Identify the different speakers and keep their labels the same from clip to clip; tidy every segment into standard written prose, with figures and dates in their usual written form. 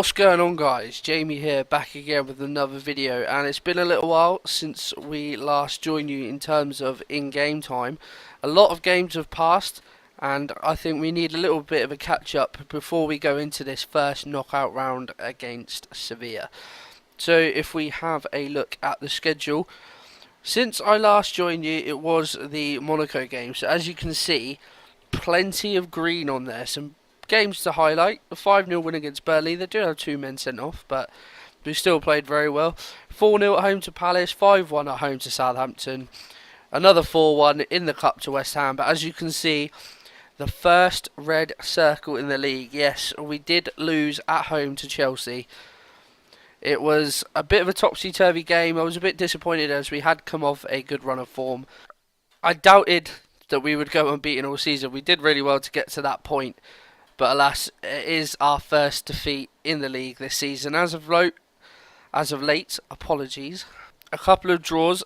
Speaker 1: What's going on, guys? Jamie here, back again with another video, and it's been a little while since we last joined you in terms of in-game time. A lot of games have passed, and I think we need a little bit of a catch-up before we go into this first knockout round against Sevilla. So if we have a look at the schedule, since I last joined you, it was the Monaco game. So as you can see, plenty of green on there, some games to highlight. The 5-0 win against Burnley. They do have 2 men sent off, but we still played very well. 4-0 at home to Palace, 5-1 at home to Southampton, another 4-1 in the Cup to West Ham. But as you can see, the first red circle in the league. Yes, we did lose at home to Chelsea. It was a bit of a topsy-turvy game. I was a bit disappointed as we had come off a good run of form. I doubted that we would go unbeaten all season. We did really well to get to that point. But alas, it is our first defeat in the league this season. As of late, apologies. A couple of draws.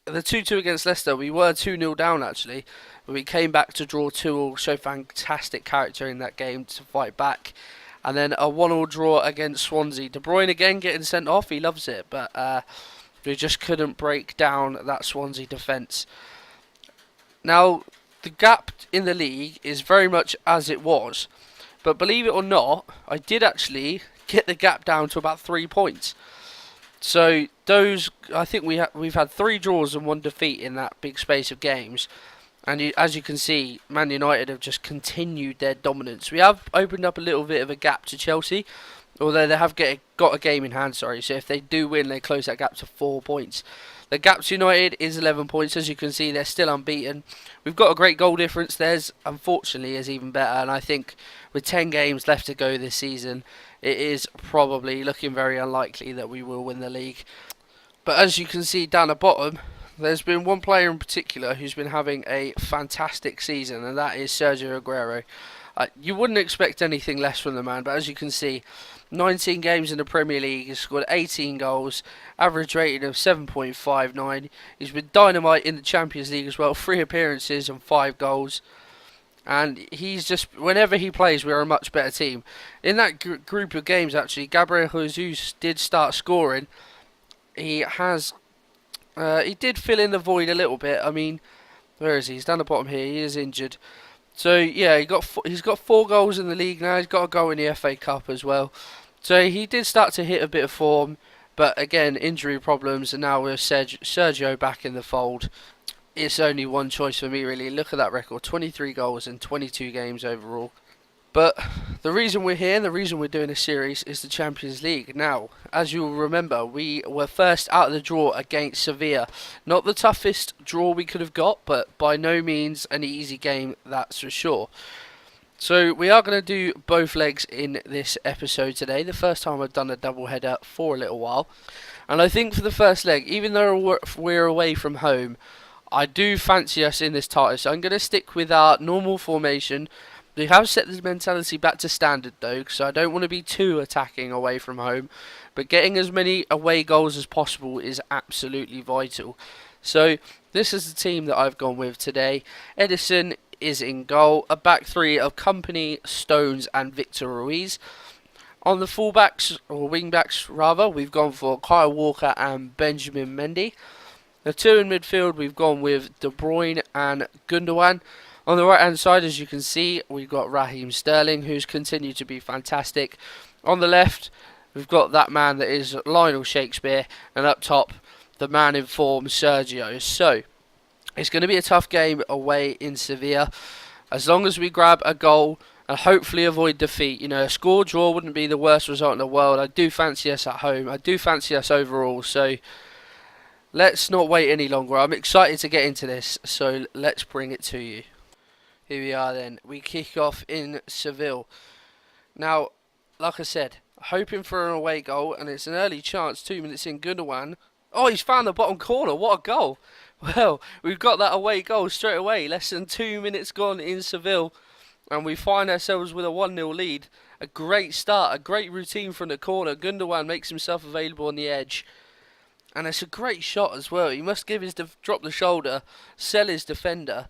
Speaker 1: The 2-2 against Leicester, we were 2-0 down actually. But we came back to draw 2-2, show fantastic character in that game to fight back. And then a 1-1 draw against Swansea. De Bruyne again getting sent off, he loves it. But we just couldn't break down that Swansea defence. Now, the gap in the league is very much as it was. But believe it or not, I did actually get the gap down to about 3 points. So I think we've had 3 draws and 1 defeat in that big space of games. And as you can see, Man United have just continued their dominance. We have opened up a little bit of a gap to Chelsea, although they have got a game in hand. So if they do win, they close that gap to 4 points. The gap to United is 11 points. As you can see, they're still unbeaten. We've got a great goal difference. Theirs, unfortunately, is even better. And I think with 10 games left to go this season, it is probably looking very unlikely that we will win the league. But as you can see down the bottom, there's been one player in particular who's been having a fantastic season, and that is Sergio Aguero. You wouldn't expect anything less from the man, but as you can see, 19 games in the Premier League, he's scored 18 goals, average rating of 7.59. He's been dynamite in the Champions League as well, 3 appearances and 5 goals. And he's just, whenever he plays, we're a much better team. In that group of games, actually, Gabriel Jesus did start scoring. He did fill in the void a little bit. I mean, where is he? He's down the bottom here. He is injured. So yeah, he's got 4 goals in the league now. He's got a goal in the FA Cup as well. So he did start to hit a bit of form, but again, injury problems, and now with Sergio back in the fold, it's only one choice for me really. Look at that record, 23 goals in 22 games overall. But the reason we're here, the reason we're doing this series is the Champions League. Now, as you'll remember, we were first out of the draw against Sevilla. Not the toughest draw we could have got, but by no means an easy game, that's for sure. So we are going to do both legs in this episode today. The first time I've done a double header for a little while. And I think for the first leg, even though we're away from home, I do fancy us in this title. So I'm going to stick with our normal formation. We have set the mentality back to standard though, so I don't want to be too attacking away from home. But getting as many away goals as possible is absolutely vital. So this is the team that I've gone with today. Edison is in goal. A back 3 of Company, Stones and Victor Ruiz. On the fullbacks, or wingbacks rather, we've gone for Kyle Walker and Benjamin Mendy. The 2 in midfield, we've gone with De Bruyne and Gundogan. On the right hand side, as you can see, we've got Raheem Sterling, who's continued to be fantastic. On the left, we've got that man that is Lionel Shakespeare, and up top, the man in form, Sergio. So, it's going to be a tough game away in Sevilla. As long as we grab a goal and hopefully avoid defeat. You know, a score draw wouldn't be the worst result in the world. I do fancy us at home. I do fancy us overall. So, let's not wait any longer. I'm excited to get into this. So, let's bring it to you. Here we are then. We kick off in Seville. Now, like I said, hoping for an away goal, and it's an early chance, 2 minutes in, Gundogan. Oh, he's found the bottom corner. What a goal. Well, we've got that away goal straight away. Less than 2 minutes gone in Seville, and we find ourselves with a 1-0 lead. A great start, a great routine from the corner. Gundogan makes himself available on the edge. And it's a great shot as well. He must give his drop the shoulder, sell his defender,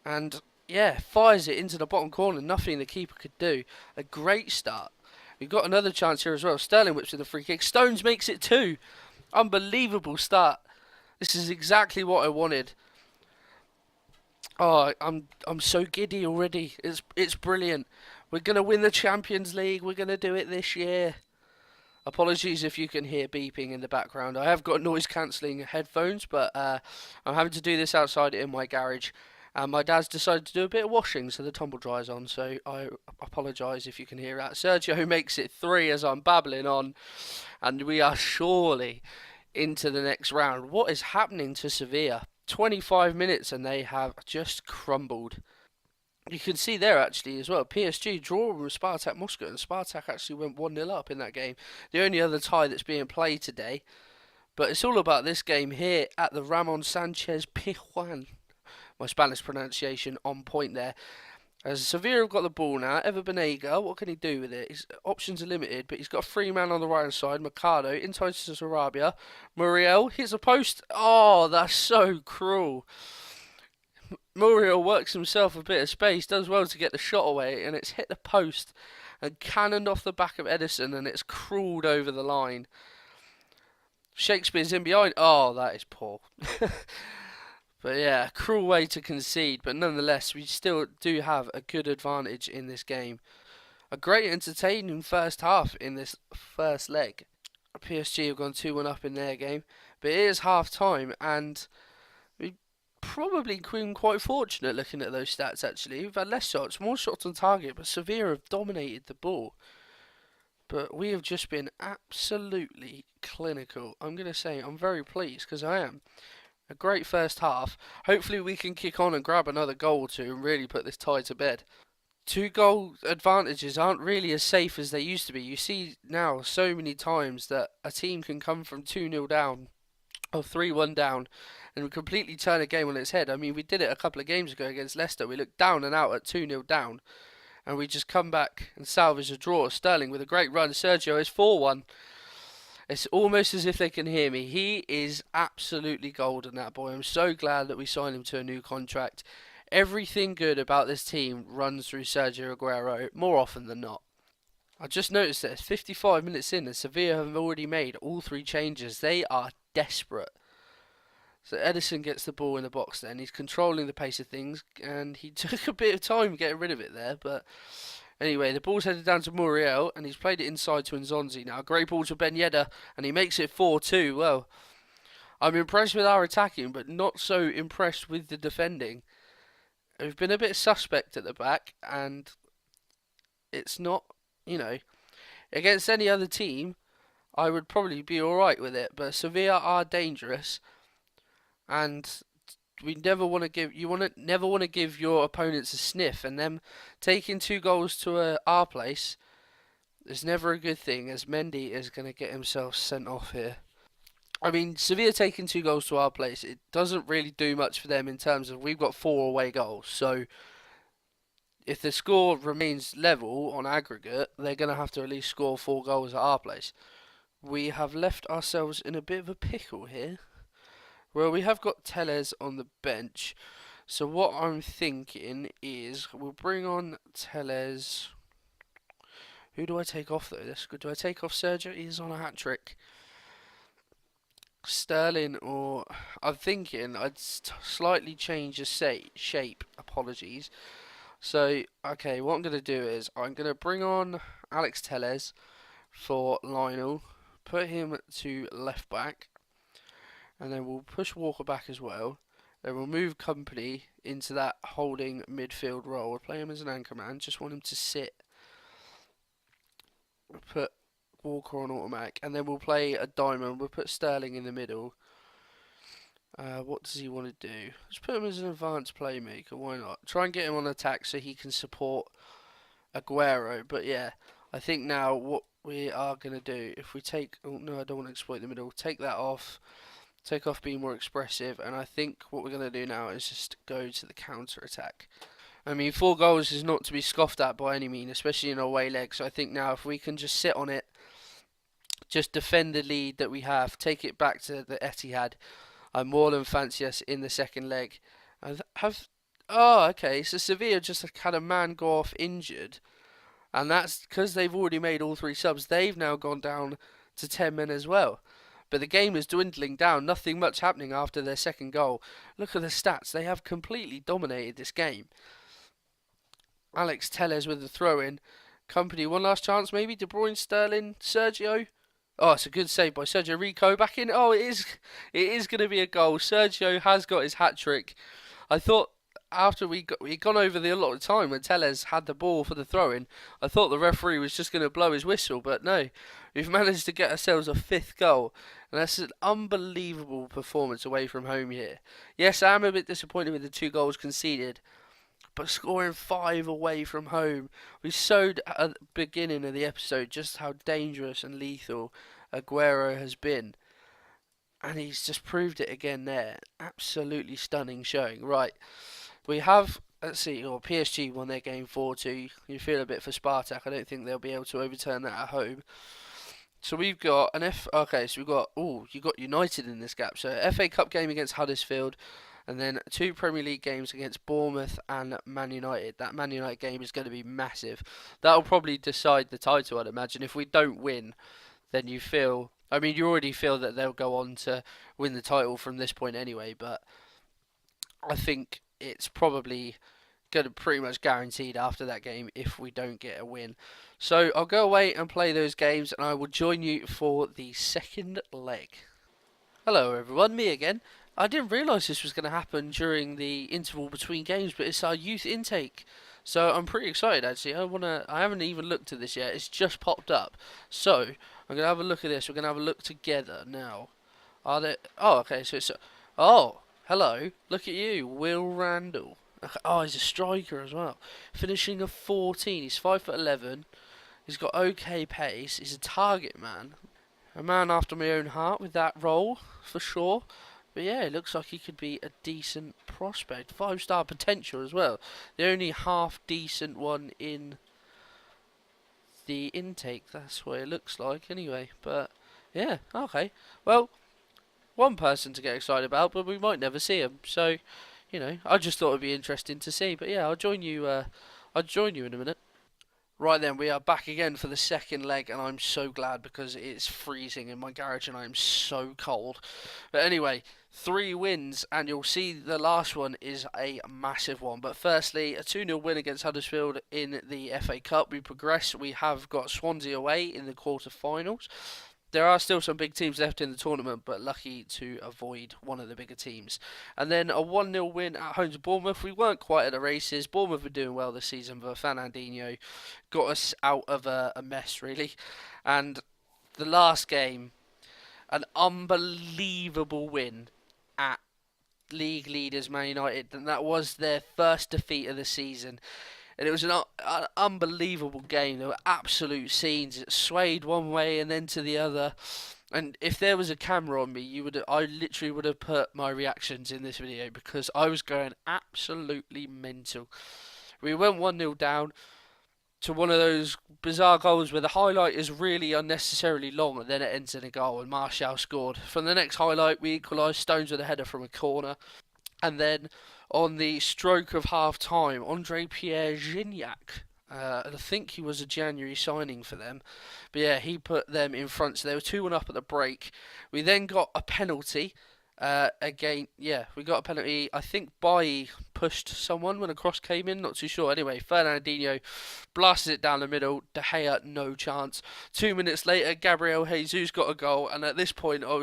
Speaker 1: and yeah, fires it into the bottom corner. Nothing the keeper could do. A great start. We've got another chance here as well. Sterling whips with a free kick. Stones makes it 2. Unbelievable start. This is exactly what I wanted. Oh, I'm so giddy already. It's brilliant. We're gonna win the Champions League. We're gonna do it this year. Apologies if you can hear beeping in the background. I have got noise cancelling headphones, but I'm having to do this outside in my garage. And my dad's decided to do a bit of washing, so the tumble dryer's on. So I apologise if you can hear that. Sergio makes it 3 as I'm babbling on, and we are surely into the next round. What is happening to Sevilla? 25 minutes and they have just crumbled. You can see there actually as well, PSG draw with Spartak Moscow, and Spartak actually went 1-0 up in that game. The only other tie that's being played today. But it's all about this game here at the Ramon Sanchez Pizjuan. My Spanish pronunciation on point there. As Sevilla have got the ball now, Ever Banega, what can he do with it? His options are limited, but he's got a free man on the right hand side. Mercado, inside to Sarabia. Muriel hits a post. Oh, that's so cruel. Muriel works himself a bit of space, does well to get the shot away, and it's hit the post and cannoned off the back of Edison, and it's crawled over the line. Shakespeare's in behind. Oh, that is poor. But yeah, cruel way to concede, but nonetheless, we still do have a good advantage in this game. A great entertaining first half in this first leg. PSG have gone 2-1 up in their game, but it is half time, and we probably been quite fortunate looking at those stats actually. We've had less shots, more shots on target, but Sevilla have dominated the ball. But we have just been absolutely clinical. I'm going to say I'm very pleased, because I am. A great first half. Hopefully we can kick on and grab another goal or two and really put this tie to bed. 2-goal advantages aren't really as safe as they used to be. You see now so many times that a team can come from 2-0 down or 3-1 down and completely turn a game on its head. I mean, we did it a couple of games ago against Leicester. We looked down and out at 2-0 down, and we just come back and salvage a draw. Sterling with a great run. Sergio is 4-1. It's almost as if they can hear me. He is absolutely golden, that boy. I'm so glad that we signed him to a new contract. Everything good about this team runs through Sergio Aguero more often than not. I just noticed that it's 55 minutes in and Sevilla have already made all 3 changes. They are desperate. So Edison gets the ball in the box then. He's controlling the pace of things, and he took a bit of time getting rid of it there, but anyway, the ball's headed down to Muriel, and he's played it inside to Nzonzi now. Great ball to Ben Yedder, and he makes it 4-2. Well, I'm impressed with our attacking, but not so impressed with the defending. We've been a bit suspect at the back, and it's not, against any other team, I would probably be alright with it, but Sevilla are dangerous, and we never want to give never want to give your opponents a sniff, and them taking 2 goals to our place is never a good thing, as Mendy is going to get himself sent off here. I mean, Sevilla taking 2 goals to our place, it doesn't really do much for them in terms of we've got 4 away goals, so if the score remains level on aggregate, they're going to have to at least score 4 goals at our place. We have left ourselves in a bit of a pickle here. Well, we have got Tellez on the bench. So what I'm thinking is we'll bring on Tellez. Who do I take off though? That's good. Do I take off Sergio? He's on a hat-trick. Sterling, or I'm thinking I'd slightly change the shape. Apologies. So, okay, what I'm going to do is I'm going to bring on Alex Tellez for Lionel. Put him to left back. And then we'll push Walker back as well. Then we'll move Company into that holding midfield role. We'll play him as an anchor man. Just want him to sit. We'll put Walker on automatic. And then we'll play a diamond. We'll put Sterling in the middle. What does he want to do? Let's put him as an advanced playmaker. Why not? Try and get him on attack so he can support Aguero. But yeah, I think now what we are going to do, if we take... Oh, no, I don't want to exploit the middle. Take that off. Take off being more expressive, and I think what we're going to do now is just go to the counter-attack. I mean, 4 goals is not to be scoffed at by any means, especially in our away leg, so I think now if we can just sit on it, just defend the lead that we have, take it back to the Etihad, I more than fancy us in the second leg. Oh, okay, so Sevilla just had a man go off injured, And that's because they've already made all three subs. They've now gone down to 10 men as well. But the game is dwindling down. Nothing much happening after their second goal. Look at the stats. They have completely dominated this game. Alex Telles with the throw-in. Company, one last chance maybe. De Bruyne, Sterling, Sergio. Oh, it's a good save by Sergio Rico back in. Oh, it is. It is going to be a goal. Sergio has got his hat trick. I thought after we'd gone over the allotted time when Telles had the ball for the throw-in, I thought the referee was just going to blow his whistle, but no, we've managed to get ourselves a fifth goal, and that's an unbelievable performance away from home here. Yes, I am a bit disappointed with the 2 goals conceded, but scoring 5 away from home, we showed at the beginning of the episode just how dangerous and lethal Aguero has been. And he's just proved it again there. Absolutely stunning showing. Right, we have, let's see, PSG won their game 4-2. You feel a bit for Spartak. I don't think they'll be able to overturn that at home. So we've got okay, so we've got, you got United in this gap. So FA Cup game against Huddersfield, and then 2 Premier League games against Bournemouth and Man United. That Man United game is going to be massive. That'll probably decide the title, I'd imagine. If we don't win, then you already feel that they'll go on to win the title from this point anyway, but I think it's probably going to pretty much guaranteed after that game if we don't get a win. So I'll go away and play those games, and I will join you for the second leg. Hello everyone, me again. I didn't realise this was going to happen during the interval between games, but it's our youth intake. So I'm pretty excited actually. I haven't even looked at this yet. It's just popped up. So I'm gonna have a look at this. We're gonna have a look together now. Are there? Oh, okay. So it's. Oh, hello. Look at you, Will Randall. Oh, he's a striker as well. Finishing a 14. He's 5'11". He's got okay pace. He's a target man. A man after my own heart with that role, for sure. But yeah, it looks like he could be a decent prospect. 5-star potential as well. The only half decent one in the intake. That's what it looks like anyway. But yeah, okay. Well, one person to get excited about, but we might never see him. So, I just thought it'd be interesting to see. But yeah, I'll join you. I'll join you in a minute. Right then, we are back again for the second leg, and I'm so glad because it's freezing in my garage and I'm so cold. But anyway, 3 wins, and you'll see the last one is a massive one. But firstly, a 2-0 win against Huddersfield in the FA Cup. We progress. We have got Swansea away in the quarter-finals. There are still some big teams left in the tournament, but lucky to avoid one of the bigger teams. And then a 1-0 win at home to Bournemouth. We weren't quite at the races. Bournemouth were doing well this season, but Fernandinho got us out of a mess, really. And the last game, an unbelievable win at league leaders Man United, and that was their first defeat of the season. And it was an unbelievable game. There were absolute scenes. It swayed one way and then to the other. And if there was a camera on me, I literally would have put my reactions in this video because I was going absolutely mental. We went 1-0 down to one of those bizarre goals where the highlight is really unnecessarily long and then it ends in a goal, and Martial scored. From the next highlight, we equalised. Stones with a header from a corner. And then on the stroke of half time, Andre Pierre Gignac, I think he was a January signing for them, but yeah, he put them in front. So they were 2-1 up at the break. We then got a penalty. We got a penalty. I think Bailly pushed someone when a cross came in. Not too sure. Anyway, Fernandinho blasted it down the middle. De Gea, no chance. 2 minutes later, Gabriel Jesus got a goal, and at this point, I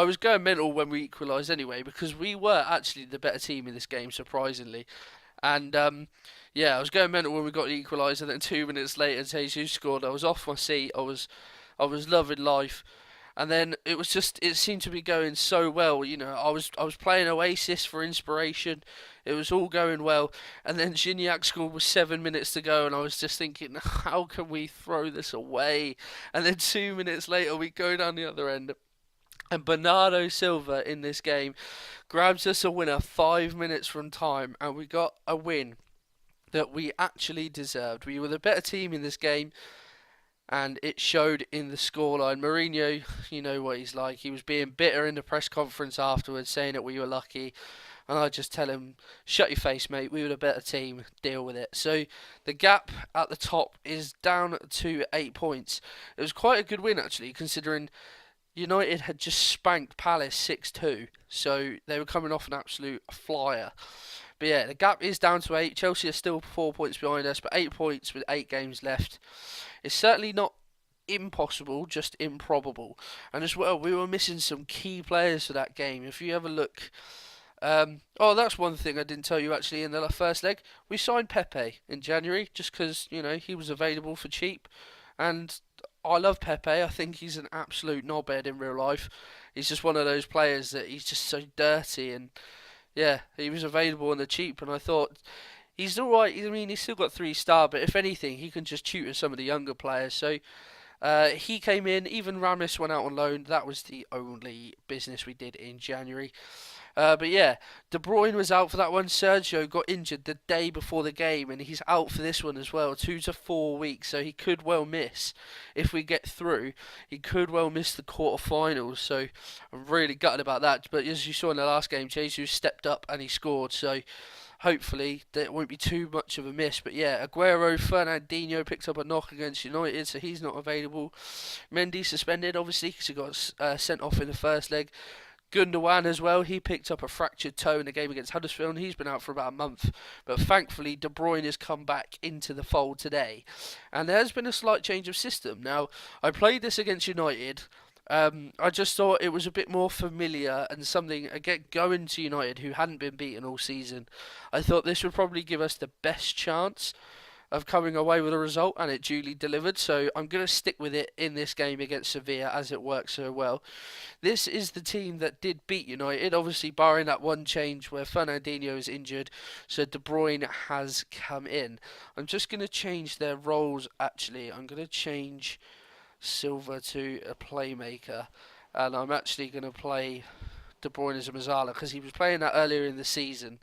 Speaker 1: was going mental when we equalised anyway because we were actually the better team in this game, surprisingly. And I was going mental when we got the equaliser. Then 2 minutes later, Jesus scored. I was off my seat. I was loving life. And then it seemed to be going so well. I was playing Oasis for inspiration. It was all going well. And then Gignac scored with 7 minutes to go, and I was just thinking, how can we throw this away? And then 2 minutes later, we go down the other end. And Bernardo Silva in this game grabs us a winner 5 minutes from time, and we got a win that we actually deserved. We were the better team in this game, and it showed in the scoreline. Mourinho, you know what he's like. He was being bitter in the press conference afterwards, saying that we were lucky. and I just tell him, "Shut your face, mate. We were the better team. Deal with it." So the gap at the top is down to 8 points. It was quite a good win actually, considering United had just spanked Palace 6-2, so they were coming off an absolute flyer. But yeah, the gap is down to 8. Chelsea are still 4 points behind us, but 8 points with 8 games left. It's certainly not impossible, just improbable. And as well, we were missing some key players for that game. If you have a look, oh, that's one thing I didn't tell you actually in the first leg. We signed Pepe in January just because he was available for cheap, and I love Pepe. I think he's an absolute knobhead in real life. He's just one of those players that he's just so dirty, and yeah, he was available on the cheap, and I thought he's all right. I mean, he's still got 3 star, but if anything, he can just tutor some of the younger players. So he came in. Even Ramis went out on loan. That was the only business we did in January. But yeah, De Bruyne was out for that one. Sergio got injured the day before the game, and he's out for this one as well, 2 to 4 weeks. So he could well miss if we get through. He could well miss the quarterfinals. So I'm really gutted about that. But as you saw in the last game, Jesus stepped up and he scored. So hopefully there won't be too much of a miss. But yeah, Aguero, Fernandinho picked up a knock against United, so he's not available. Mendy suspended, obviously, because he got sent off in the first leg. Gundogan as well, he picked up a fractured toe in the game against Huddersfield, and he's been out for about a month. But thankfully, De Bruyne has come back into the fold today. And there has been a slight change of system. Now, I played this against United. I just thought it was a bit more familiar and something, again, going to United, who hadn't been beaten all season. I thought this would probably give us the best chance of coming away with a result, and it duly delivered. So I'm going to stick with it in this game against Sevilla, as it works so well. This is the team that did beat United, obviously barring that one change where Fernandinho is injured, so De Bruyne has come in. I'm just going to change their roles actually. I'm going to change Silva to a playmaker, and I'm actually going to play De Bruyne as a Mazzala because he was playing that earlier in the season.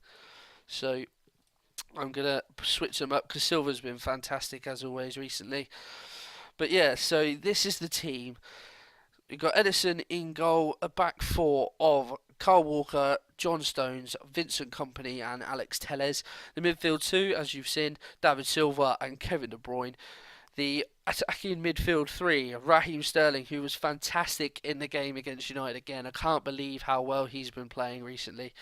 Speaker 1: So I'm going to switch them up because Silva's been fantastic as always recently. But yeah, so this is the team. We've got Edison in goal, a back four of Kyle Walker, John Stones, Vincent Kompany and Alex Telles. The midfield two, as you've seen, David Silva and Kevin De Bruyne. The attacking midfield three, Raheem Sterling, who was fantastic in the game against United again. I can't believe how well he's been playing recently.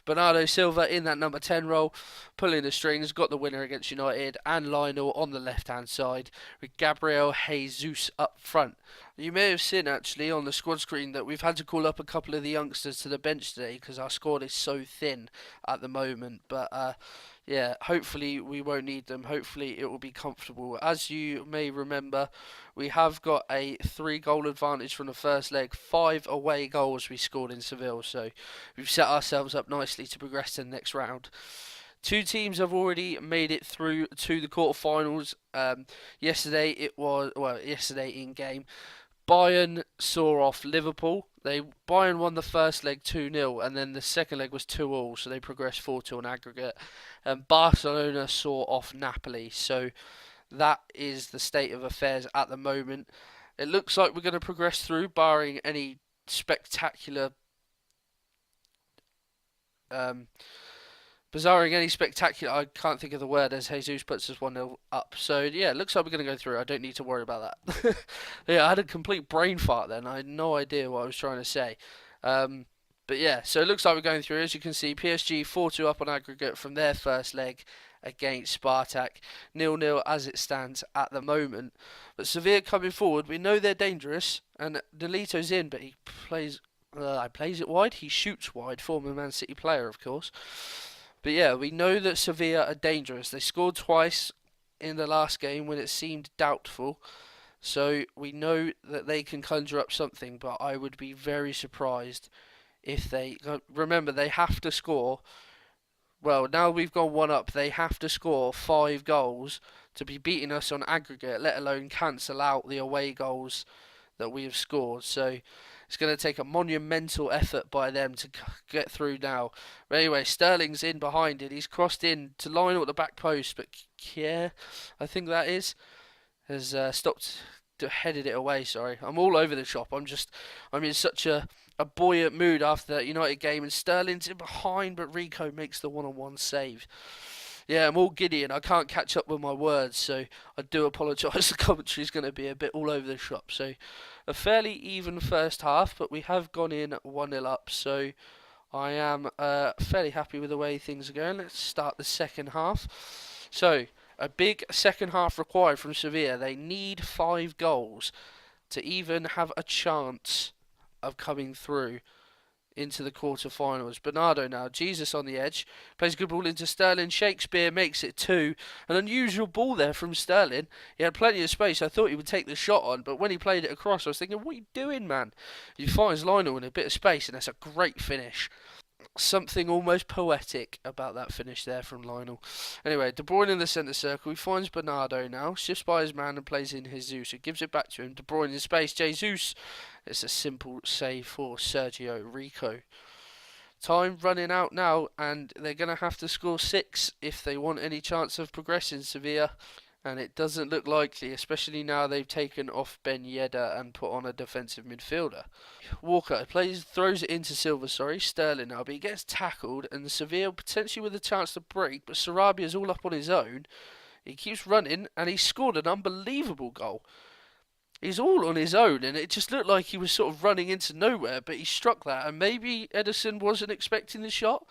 Speaker 1: Bernardo Silva in that number 10 role, pulling the strings, got the winner against United, and Lionel on the left-hand side, with Gabriel Jesus up front. You may have seen actually on the squad screen that we've had to call up a couple of the youngsters to the bench today because our squad is so thin at the moment. But yeah, hopefully we won't need them. Hopefully it will be comfortable. As you may remember, we have got a 3-goal advantage from the first leg. 5 away goals we scored in Seville, so we've set ourselves up nicely to progress to the next round. 2 teams have already made it through to the quarterfinals. Yesterday in game, Bayern saw off Liverpool. Bayern won the first leg 2-0, and then the second leg was 2-2, so they progressed 4-2 on aggregate. And Barcelona saw off Napoli, so that is the state of affairs at the moment. It looks like we're going to progress through, barring any spectacular I can't think of the word, as Jesus puts us 1-0 up. So yeah, it looks like we're going to go through. I don't need to worry about that. Yeah, I had a complete brain fart then. I had no idea what I was trying to say. But yeah, so it looks like we're going through. As you can see, PSG 4-2 up on aggregate from their first leg against Spartak. 0-0 as it stands at the moment. But Sevilla coming forward, we know they're dangerous. And Nolito's in, but he plays it wide. He shoots wide, former Man City player, of course. But yeah, we know that Sevilla are dangerous. They scored twice in the last game when it seemed doubtful. So we know that they can conjure up something, but I would be very surprised if they... Remember, they have to score... Well, now we've gone 1 up, they have to score 5 goals to be beating us on aggregate, let alone cancel out the away goals that we have scored. So it's going to take a monumental effort by them to get through now. But anyway, Sterling's in behind it. He's crossed in to Lionel at the back post, but Kier, I think that is, has headed it away. Sorry, I'm all over the shop. I'm in such a a buoyant mood after that United game, and Sterling's in behind, but Rico makes the one-on-one save. Yeah, I'm all giddy and I can't catch up with my words, so I do apologise. The commentary's going to be a bit all over the shop. So, a fairly even first half, but we have gone in 1-0 up, so I am fairly happy with the way things are going. Let's start the second half. So, a big second half required from Sevilla. They need 5 goals to even have a chance of coming through into the quarter-finals. Bernardo now, Jesus on the edge, plays a good ball into Sterling. Shakespeare makes it 2. An unusual ball there from Sterling. He had plenty of space. I thought he would take the shot on, but when he played it across, I was thinking, what are you doing, man? He finds Lionel in a bit of space, and that's a great finish. Something almost poetic about that finish there from Lionel. Anyway, De Bruyne in the centre circle. He finds Bernardo now, shifts by his man and plays in Jesus, who gives it back to him. De Bruyne in space. Jesus. It's a simple save for Sergio Rico. Time running out now, and they're going to have to score 6 if they want any chance of progressing, Sevilla. And it doesn't look likely, especially now they've taken off Ben Yedder and put on a defensive midfielder. Walker throws it into Silva, Sterling now, but he gets tackled, and Sevilla potentially with a chance to break, but Sarabia's all up on his own. He keeps running, and he scored an unbelievable goal. He's all on his own, and it just looked like he was sort of running into nowhere, but he struck that, and maybe Ederson wasn't expecting the shot,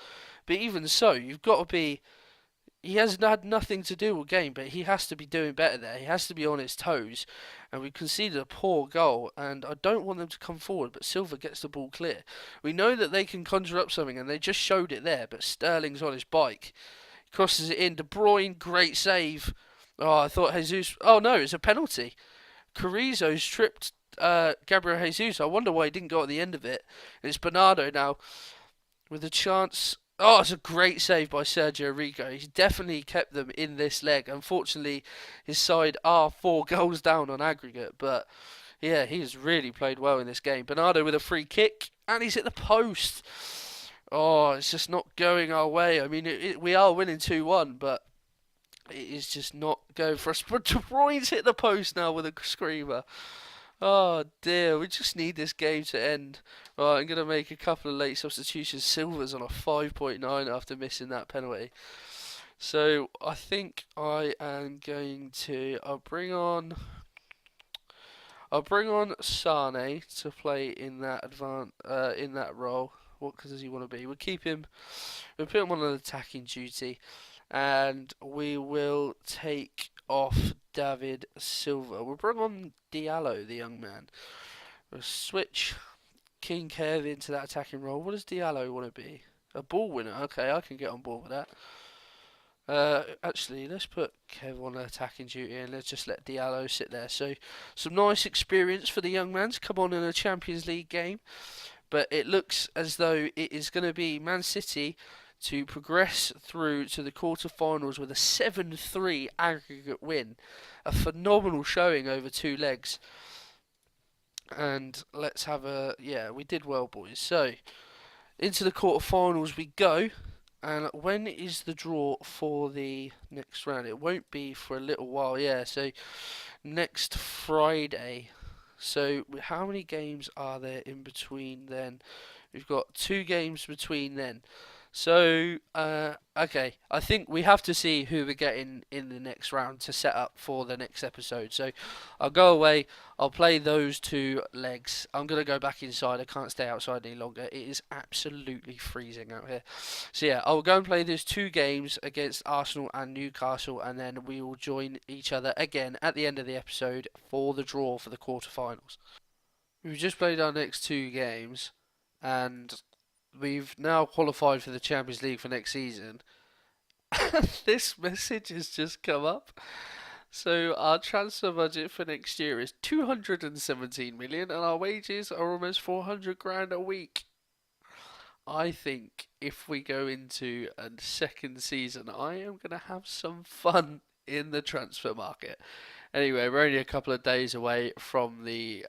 Speaker 1: but even so, you've got to be... He has had nothing to do with game, but he has to be doing better there. He has to be on his toes, and we conceded a poor goal, and I don't want them to come forward, but Silva gets the ball clear. We know that they can conjure up something, and they just showed it there, but Sterling's on his bike. He crosses it in. De Bruyne, great save. Oh, I thought Jesus... Oh, no, it's a penalty. Carrizo's tripped Gabriel Jesus. I wonder why he didn't go at the end of it. And it's Bernardo now with a chance. Oh, it's a great save by Sergio Rico. He's definitely kept them in this leg. Unfortunately, his side are 4 goals down on aggregate, but yeah, he has really played well in this game. Bernardo with a free kick, and he's at the post. Oh, it's just not going our way. I mean, we are winning 2-1, but it is just not going for us. But De Bruyne's hit the post now with a screamer. Oh dear, we just need this game to end. Right, I'm going to make a couple of late substitutions. Silva's on a 5.9 after missing that penalty. So I think I am going to... I'll bring on Sane to play in that in that role. What does he want to be? We'll keep him. We'll put him on an attacking duty, and we will take off David Silva. We'll bring on Diallo, the young man. We'll switch King Kev into that attacking role. What does Diallo want to be? A ball winner. Okay, I can get on board with that. Actually, let's put Kev on attacking duty and let's just let Diallo sit there. So, some nice experience for the young man to come on in a Champions League game. But it looks as though it is going to be Man City to progress through to the quarter-finals with a 7-3 aggregate win. A phenomenal showing over 2 legs. And let's have a... Yeah, we did well, boys. So, into the quarter-finals we go. And when is the draw for the next round? It won't be for a little while, yeah. So, next Friday. So, how many games are there in between then? We've got 2 games between then. So, okay, I think we have to see who we're getting in the next round to set up for the next episode. So, I'll go away, I'll play those 2 legs. I'm going to go back inside, I can't stay outside any longer. It is absolutely freezing out here. So, yeah, I'll go and play those 2 games against Arsenal and Newcastle, and then we will join each other again at the end of the episode for the draw for the quarterfinals. We've just played our next 2 games, and we've now qualified for the Champions League for next season. This message has just come up. So our transfer budget for next year is 217 million, and our wages are almost 400 grand a week. I think if we go into a second season, I am going to have some fun in the transfer market. Anyway, we're only a couple of days away from the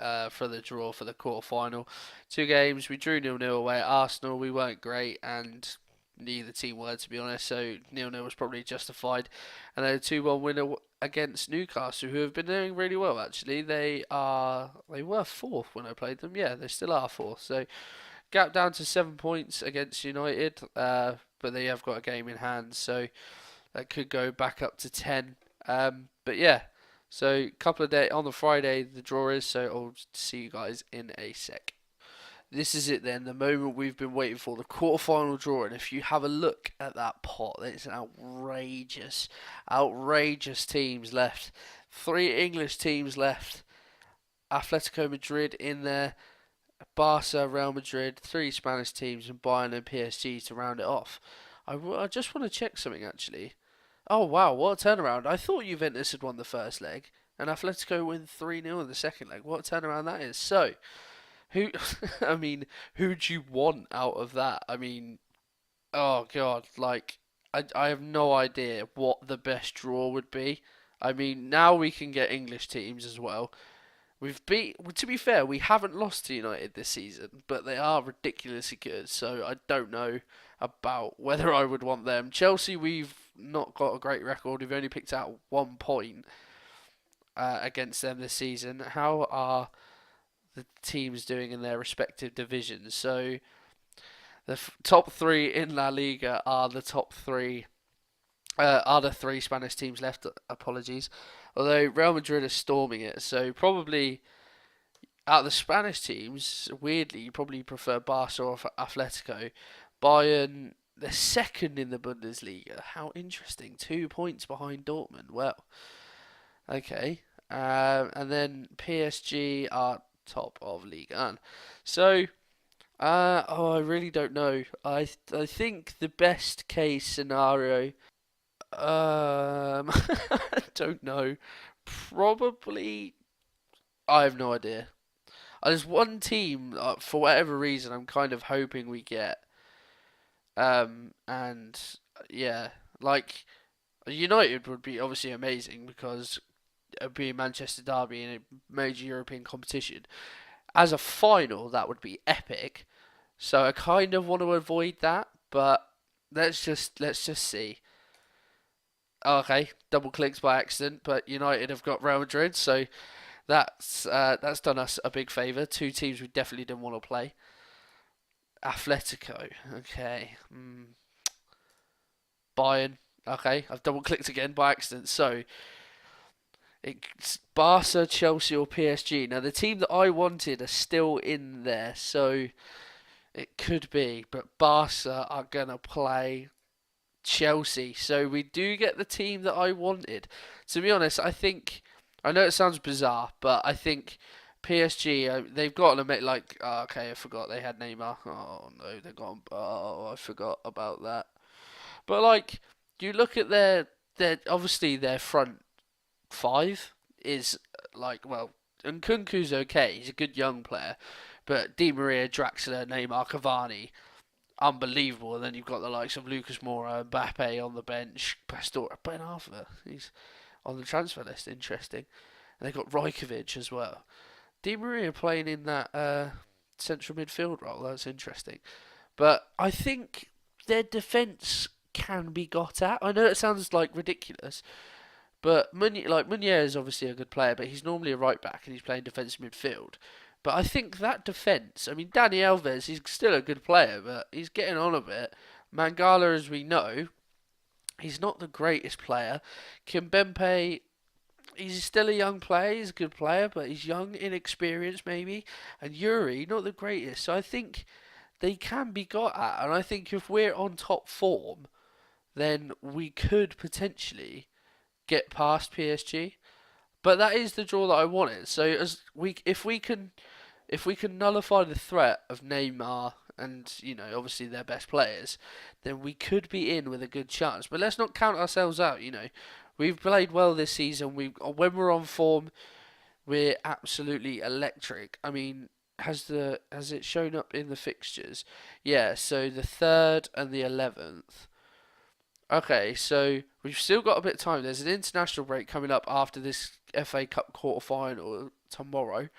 Speaker 1: draw for the quarter final. 2 games, we drew 0-0 away at Arsenal. We weren't great, and neither team were, to be honest. So 0-0 was probably justified. And then a 2-1 winner against Newcastle, who have been doing really well actually. They were fourth when I played them. Yeah, they still are fourth. So gap down to 7 points against United. But they have got a game in hand, so that could go back up to 10. But yeah, so couple of days on the Friday the draw is. So I'll see you guys in a sec. This is it then, the moment we've been waiting for, the quarter-final draw. And if you have a look at that pot, it's outrageous, outrageous teams left. 3 English teams left. Atletico Madrid in there, Barca, Real Madrid, 3 Spanish teams, and Bayern and PSG to round it off. I just want to check something actually. Oh wow, what a turnaround. I thought Juventus had won the first leg, and Atletico win 3-0 in the second leg. What a turnaround that is. So, who, I mean, who do you want out of that? I mean, oh god, like I have no idea what the best draw would be. I mean, now we can get English teams as well. To be fair, we haven't lost to United this season, but they are ridiculously good. So I don't know about whether I would want them. Chelsea, we've not got a great record. We've only picked out 1 point against them this season. How are the teams doing in their respective divisions? So the top 3 in La Liga are the top 3. Are the 3 Spanish teams left? Apologies. Although Real Madrid are storming it, so probably out of the Spanish teams, weirdly, you probably prefer Barca or Atletico. Bayern, they're second in the Bundesliga. How interesting. 2 points behind Dortmund. Well, okay. And then PSG are top of Ligue 1. So, I really don't know. I think the best case scenario, I don't know. Probably, I have no idea. There's one team, for whatever reason, I'm kind of hoping we get. And yeah, like United would be obviously amazing because it would be a Manchester derby in a major European competition. As a final, that would be epic. So I kind of want to avoid that, but let's just see. Okay, double clicks by accident, but United have got Real Madrid, so that's done us a big favour. 2 teams we definitely didn't want to play. Atletico, okay. Bayern, okay. I've double clicked again by accident. So it's Barca, Chelsea, or PSG. Now the team that I wanted are still in there, so it could be. But Barca are gonna play Chelsea, so we do get the team that I wanted. To be honest, I know it sounds bizarre, but I think PSG they've got to admit okay, I forgot they had Neymar. Oh no, they got oh I forgot about that. But like you look at their obviously their front 5 is well, and Nkunku's okay, he's a good young player, but Di Maria, Draxler, Neymar, Cavani, unbelievable. And then you've got the likes of Lucas Moura, Mbappe on the bench, Pastore, Ben Arthur, he's on the transfer list, interesting. And they've got Rajkovic as well. Di Maria playing in that central midfield role, that's interesting. But I think their defence can be got at. I know it sounds ridiculous, but Meunier is obviously a good player, but he's normally a right back and he's playing defensive midfield. But I think that defence, I mean, Dani Alves, he's still a good player, but he's getting on a bit. Mangala, as we know, he's not the greatest player. Kimpembe, he's still a young player, he's a good player, but he's young, inexperienced maybe. And Yuri, not the greatest. So I think they can be got at. And I think if we're on top form, then we could potentially get past PSG. But that is the draw that I wanted. So if we can nullify the threat of Neymar and obviously their best players, then we could be in with a good chance. But let's not count ourselves out. We've played well this season. When we're on form, we're absolutely electric. I mean, has it shown up in the fixtures? Yeah. So the 3rd and the 11th. Okay, so we've still got a bit of time. There's an international break coming up after this FA Cup quarter final tomorrow,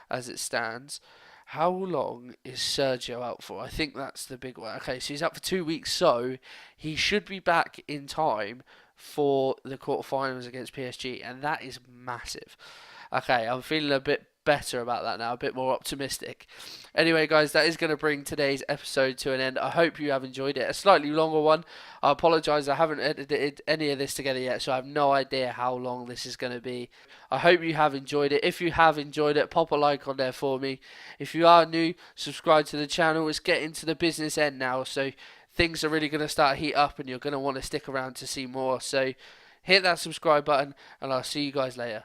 Speaker 1: as it stands. How long is Sergio out for? I think that's the big one. Okay, so he's out for 2 weeks, so he should be back in time for the quarterfinals against PSG, and that is massive. Okay, I'm feeling a bit better about that now, a bit more optimistic. Anyway, guys, that is going to bring today's episode to an end. I hope you have enjoyed it. A slightly longer one. I apologise, I haven't edited any of this together yet, so I have no idea how long this is going to be. I hope you have enjoyed it. If you have enjoyed it, pop a like on there for me. If you are new, subscribe to the channel. It's getting to the business end now, so things are really going to start heat up, and you're going to want to stick around to see more. So hit that subscribe button, and I'll see you guys later.